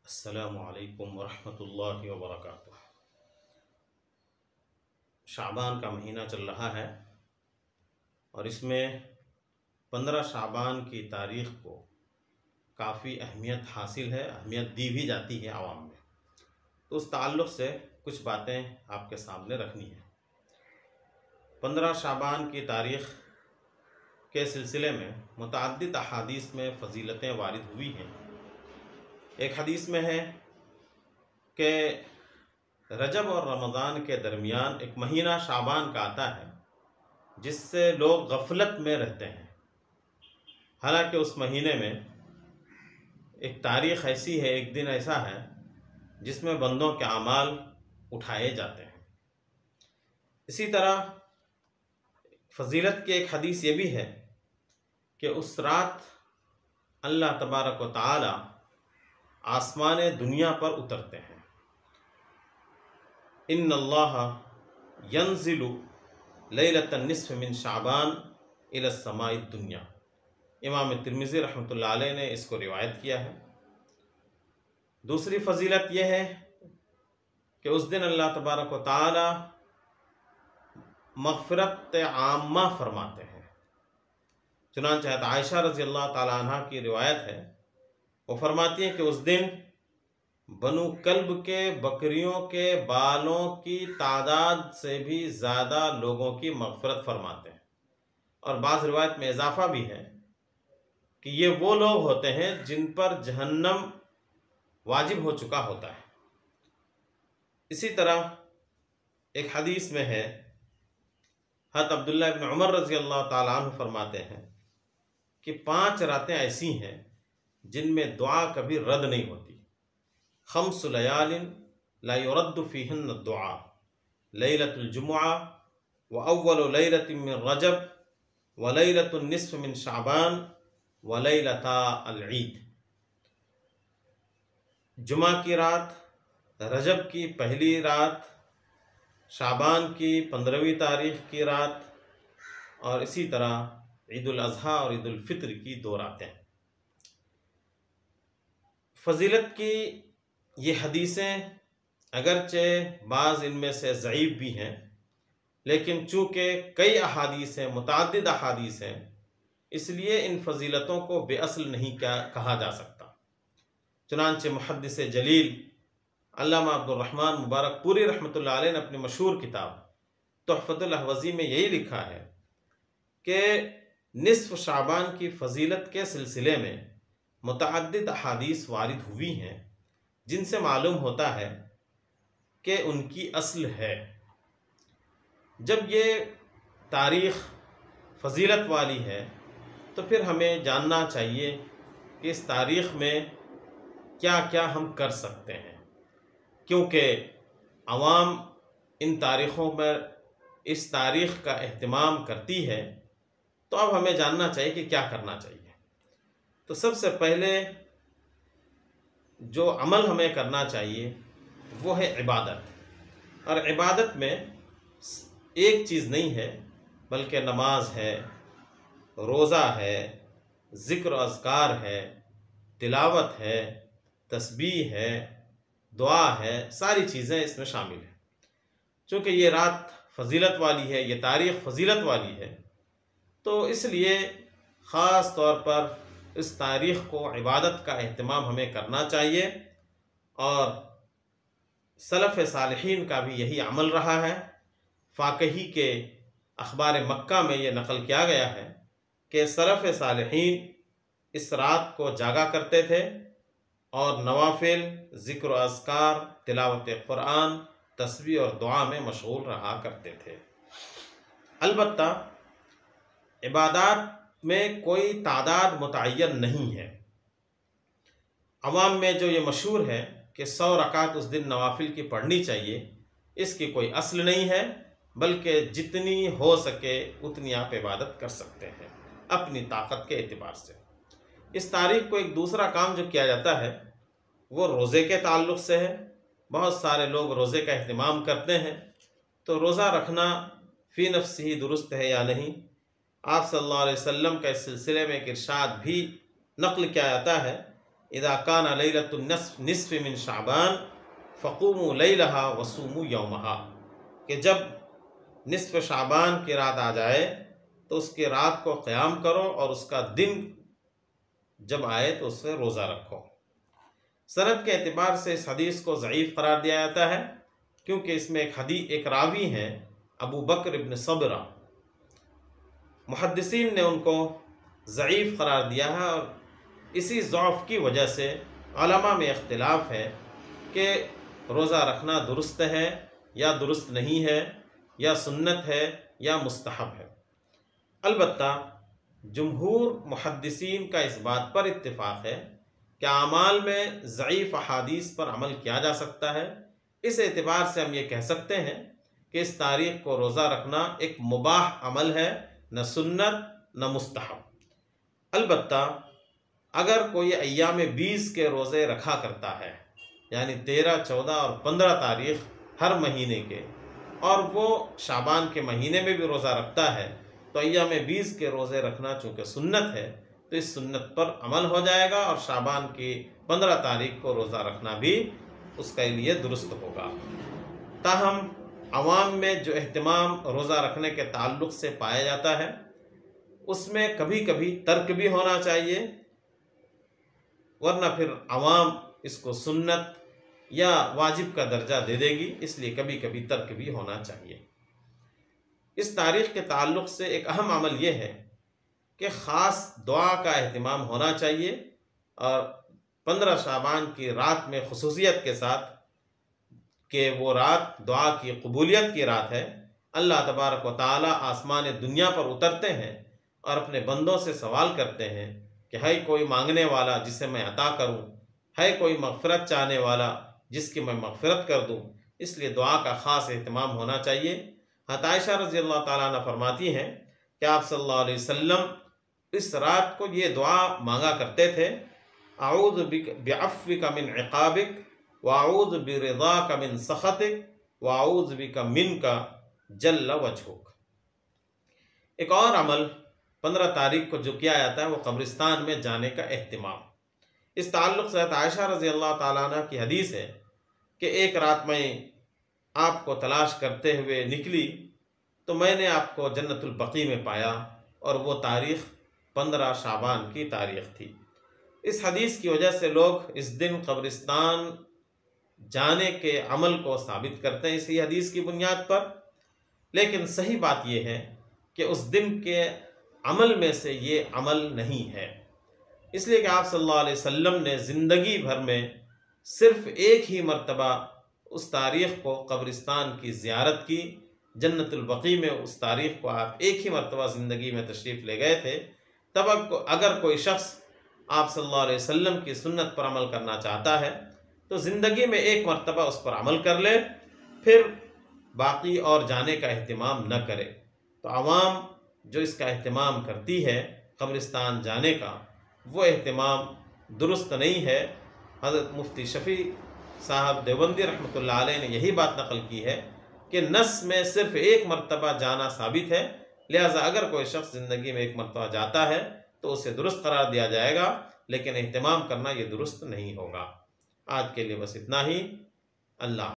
السلام علیکم ورحمۃ اللہ وبرکاتہ۔ شعبان کا مہینہ چل رہا ہے اور اس میں 15 شعبان کی تاریخ کو کافی اہمیت حاصل ہے، اہمیت دی بھی جاتی ہے عوام میں، تو اس تعلق سے کچھ باتیں آپ کے سامنے رکھنی ہیں۔ 15 شعبان کی تاریخ کے سلسلے میں متعدد احادیث میں فضیلتیں وارد ہوئی ہیں۔ ایک حدیث میں ہے کہ رجب اور رمضان کے درمیان ایک مہینہ شعبان کا آتا ہے جس سے لوگ غفلت میں رہتے ہیں، حالانکہ اس مہینے میں ایک تاریخ ایسی ہے، ایک دن ایسا ہے جس میں بندوں کے اعمال اٹھائے جاتے ہیں۔ اسی طرح فضیلت کی ایک حدیث یہ بھی ہے کہ اس رات اللہ تبارک و تعالی آسمان دنیا پر اترتے ہیں۔ ان اللہ ینزل لیلۃ النصف من شعبان الی السماء الدنیا۔ امام ترمذی رحمۃ اللہ علیہ نے اس کو روایت کیا ہے۔ دوسری فضیلت یہ ہے کہ اس دن اللہ تبارک و تعالی مغفرت عامہ فرماتے ہیں۔ چنانچہ عائشہ رضی اللہ تعالی عنہ کی روایت ہے، وہ فرماتی ہیں کہ اس دن بنو کلب کے بکریوں کے بالوں کی تعداد سے بھی زیادہ لوگوں کی مغفرت فرماتے ہیں، اور بعض روایت میں اضافہ بھی ہے کہ یہ وہ لوگ ہوتے ہیں جن پر جہنم واجب ہو چکا ہوتا ہے۔ اسی طرح ایک حدیث میں ہے، حضرت عبداللہ بن عمر رضی اللہ تعالیٰ عنہ فرماتے ہیں کہ 5 راتیں ایسی ہیں جن میں دعا کبھی رد نہیں ہوتی۔ 5 لیال لا يرد فیہن الدعاء، لیلۃ الجمعہ واول لیلۃ من رجب ولیلۃ النصف من شعبان ولیلۃ العید۔ جمعہ کی رات، رجب کی پہلی رات، شعبان کی 15ویں تاریخ کی رات، اور اسی طرح عید الاضحیٰ اور عید الفطر کی 2 راتیں۔ فضیلت کی یہ حدیثیں اگرچہ بعض ان میں سے ضعیف بھی ہیں، لیکن چونکہ کئی احادیث ہیں، متعدد احادیث ہیں، اس لیے ان فضیلتوں کو بے اصل نہیں کہا جا سکتا۔ چنانچہ محدث جلیل علامہ عبد الرحمن مبارک پوری رحمۃ اللہ علیہ نے اپنی مشہور کتاب تحفۃ الاحوذی میں یہی لکھا ہے کہ نصف شعبان کی فضیلت کے سلسلے میں متعدد احادیث وارد ہوئی ہیں جن سے معلوم ہوتا ہے کہ ان کی اصل ہے۔ جب یہ تاریخ فضیلت والی ہے تو پھر ہمیں جاننا چاہیے کہ اس تاریخ میں کیا کیا ہم کر سکتے ہیں، کیونکہ عوام ان تاریخوں پر اس تاریخ کا اہتمام کرتی ہے، تو اب ہمیں جاننا چاہیے کہ کیا کرنا چاہیے۔ تو سب سے پہلے جو عمل ہمیں کرنا چاہیے وہ ہے عبادت، اور عبادت میں ایک چیز نہیں ہے بلکہ نماز ہے، روزہ ہے، ذکر و اذکار ہے، تلاوت ہے، تسبیح ہے، دعا ہے، ساری چیزیں اس میں شامل ہیں۔ چونکہ یہ رات فضیلت والی ہے، یہ تاریخ فضیلت والی ہے، تو اس لیے خاص طور پر اس تاریخ کو عبادت کا اہتمام ہمیں کرنا چاہیے، اور سلف صالحین کا بھی یہی عمل رہا ہے۔ فاقہی کے اخبار مکہ میں یہ نقل کیا گیا ہے کہ سلف صالحین اس رات کو جاگا کرتے تھے اور نوافل، ذکر و اذکار، تلاوت قرآن، تسبیح اور دعا میں مشغول رہا کرتے تھے۔ البتہ عبادات میں کوئی تعداد متعین نہیں ہے۔ عوام میں جو یہ مشہور ہے کہ 100 رکعت اس دن نوافل کی پڑھنی چاہیے، اس کی کوئی اصل نہیں ہے، بلکہ جتنی ہو سکے اتنی آپ عبادت کر سکتے ہیں اپنی طاقت کے اعتبار سے۔ اس تاریخ کو ایک دوسرا کام جو کیا جاتا ہے وہ روزے کے تعلق سے ہے۔ بہت سارے لوگ روزے کا اہتمام کرتے ہیں، تو روزہ رکھنا فی نفس ہی درست ہے یا نہیں؟ آپ صلی اللہ علیہ وسلم کا اس سلسلے میں ایک ارشاد بھی نقل کیا جاتا ہے اذا کان لیلۃ النصف من شعبان فقوموا لیلہا وصوموا یومہا، کہ جب نصف شعبان کی رات آ جائے تو اس کی رات کو قیام کرو اور اس کا دن جب آئے تو اس سے روزہ رکھو۔ سند کے اعتبار سے اس حدیث کو ضعیف قرار دیا جاتا ہے، کیونکہ اس میں ایک راوی ہیں ابو بکر ابن صبرہ، محدثین نے ان کو ضعیف قرار دیا ہے، اور اسی ضعف کی وجہ سے علماء میں اختلاف ہے کہ روزہ رکھنا درست ہے یا درست نہیں ہے، یا سنت ہے یا مستحب ہے۔ البتہ جمہور محدثین کا اس بات پر اتفاق ہے کہ اعمال میں ضعیف احادیث پر عمل کیا جا سکتا ہے۔ اس اعتبار سے ہم یہ کہہ سکتے ہیں کہ اس تاریخ کو روزہ رکھنا ایک مباح عمل ہے، نہ سنت نہ مستحب۔ البتہ اگر کوئی ایام 20 کے روزے رکھا کرتا ہے، یعنی 13، 14 اور 15 تاریخ ہر مہینے کے، اور وہ شعبان کے مہینے میں بھی روزہ رکھتا ہے، تو ایام 20 کے روزے رکھنا چونکہ سنت ہے تو اس سنت پر عمل ہو جائے گا، اور شعبان کی 15 تاریخ کو روزہ رکھنا بھی اس کے لیے درست ہوگا۔ تاہم عوام میں جو اہتمام روزہ رکھنے کے تعلق سے پایا جاتا ہے، اس میں کبھی کبھی ترک بھی ہونا چاہیے، ورنہ پھر عوام اس کو سنت یا واجب کا درجہ دے دے گی، اس لیے کبھی کبھی ترک بھی ہونا چاہیے۔ اس تاریخ کے تعلق سے ایک اہم عمل یہ ہے کہ خاص دعا کا اہتمام ہونا چاہیے، اور 15 شعبان کی رات میں خصوصیت کے ساتھ کہ وہ رات دعا کی قبولیت کی رات ہے۔ اللہ تبارک و تعالی آسمان دنیا پر اترتے ہیں اور اپنے بندوں سے سوال کرتے ہیں کہ ہے کوئی مانگنے والا جسے میں عطا کروں، ہے کوئی مغفرت چاہنے والا جس کی میں مغفرت کر دوں، اس لیے دعا کا خاص اہتمام ہونا چاہیے۔ حضرت عائشہ رضی اللہ تعالیٰ عنہ فرماتی ہیں کہ آپ صلی اللہ علیہ وسلم اس رات کو یہ دعا مانگا کرتے تھے: اعوذ بعفوک من عقابک واعوذ برضاک من سخطک واعوذ بک منک جل وجہک۔ ایک اور عمل 15 تاریخ کو جو کیا جاتا ہے وہ قبرستان میں جانے کا اہتمام۔ اس تعلق سے عائشہ رضی اللہ تعالیٰ عنہ کی حدیث ہے کہ ایک رات میں آپ کو تلاش کرتے ہوئے نکلی تو میں نے آپ کو جنت البقیع میں پایا، اور وہ تاریخ 15 شعبان کی تاریخ تھی۔ اس حدیث کی وجہ سے لوگ اس دن قبرستان جانے کے عمل کو ثابت کرتے ہیں اسی حدیث کی بنیاد پر، لیکن صحیح بات یہ ہے کہ اس دن کے عمل میں سے یہ عمل نہیں ہے، اس لیے کہ آپ صلی اللہ علیہ وسلم نے زندگی بھر میں صرف ایک ہی مرتبہ اس تاریخ کو قبرستان کی زیارت کی، جنت البقیع میں اس تاریخ کو آپ ایک ہی مرتبہ زندگی میں تشریف لے گئے تھے۔ تب اگر کوئی شخص آپ صلی اللہ علیہ وسلم کی سنت پر عمل کرنا چاہتا ہے تو زندگی میں ایک مرتبہ اس پر عمل کر لے، پھر باقی اور جانے کا اہتمام نہ کرے۔ تو عوام جو اس کا اہتمام کرتی ہے قبرستان جانے کا، وہ اہتمام درست نہیں ہے۔ حضرت مفتی شفیع صاحب دیوبندی رحمۃ اللہ علیہ نے یہی بات نقل کی ہے کہ نص میں صرف ایک مرتبہ جانا ثابت ہے، لہذا اگر کوئی شخص زندگی میں ایک مرتبہ جاتا ہے تو اسے درست قرار دیا جائے گا، لیکن اہتمام کرنا یہ درست نہیں ہوگا۔ آج کے لیے بس اتنا ہی۔ اللہ